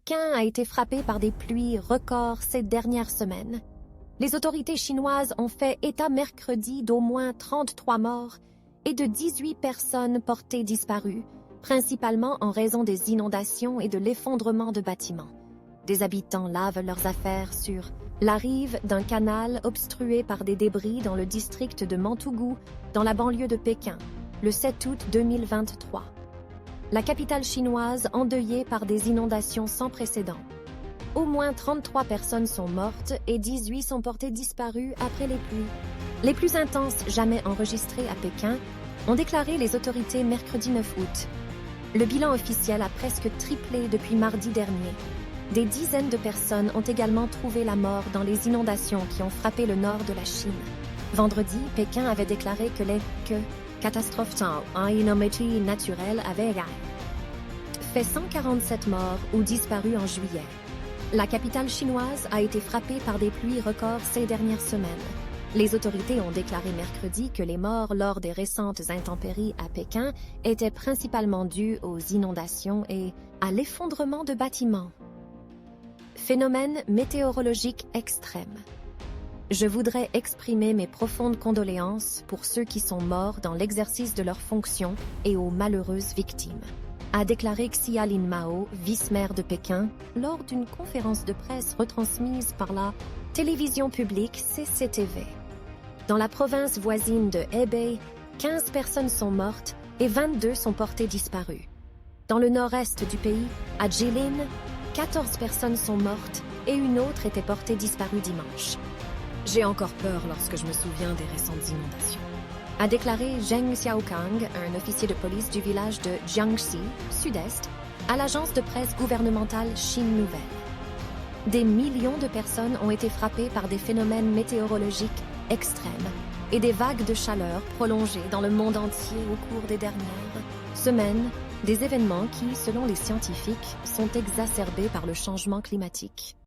Pékin a été frappé par des pluies records ces dernières semaines. Les autorités chinoises ont fait état mercredi d'au moins 33 morts et de 18 personnes portées disparues, principalement en raison des inondations et de l'effondrement de bâtiments. Des habitants lavent leurs affaires sur la rive d'un canal obstrué par des débris dans le district de Mantougou, dans la banlieue de Pékin, le 7 août 2023. La capitale chinoise endeuillée par des inondations sans précédent. Au moins 33 personnes sont mortes et 18 sont portées disparues après les pluies. Les plus intenses jamais enregistrées à Pékin, ont déclaré les autorités mercredi 9 août. Le bilan officiel a presque triplé depuis mardi dernier. Des dizaines de personnes ont également trouvé la mort dans les inondations qui ont frappé le nord de la Chine. Vendredi, Pékin avait déclaré que les catastrophes naturelles avaient fait 147 morts ou disparus en juillet. La capitale chinoise a été frappée par des pluies records ces dernières semaines. Les autorités ont déclaré mercredi que les morts lors des récentes intempéries à Pékin étaient principalement dues aux inondations et à l'effondrement de bâtiments. Phénomène météorologique extrême. Je voudrais exprimer mes profondes condoléances pour ceux qui sont morts dans l'exercice de leurs fonctions et aux malheureuses victimes, a déclaré Xia Linmao, vice-maire de Pékin, lors d'une conférence de presse retransmise par la télévision publique CCTV. Dans la province voisine de Hebei, 15 personnes sont mortes et 22 sont portées disparues. Dans le nord-est du pays, à Jilin, 14 personnes sont mortes et une autre était portée disparue dimanche. J'ai encore peur lorsque je me souviens des récentes inondations, a déclaré Zheng Xiaokang, un officier de police du village de Jiangxi, sud-est, à l'agence de presse gouvernementale Chine Nouvelle. Des millions de personnes ont été frappées par des phénomènes météorologiques extrêmes et des vagues de chaleur prolongées dans le monde entier au cours des dernières semaines, des événements qui, selon les scientifiques, sont exacerbés par le changement climatique.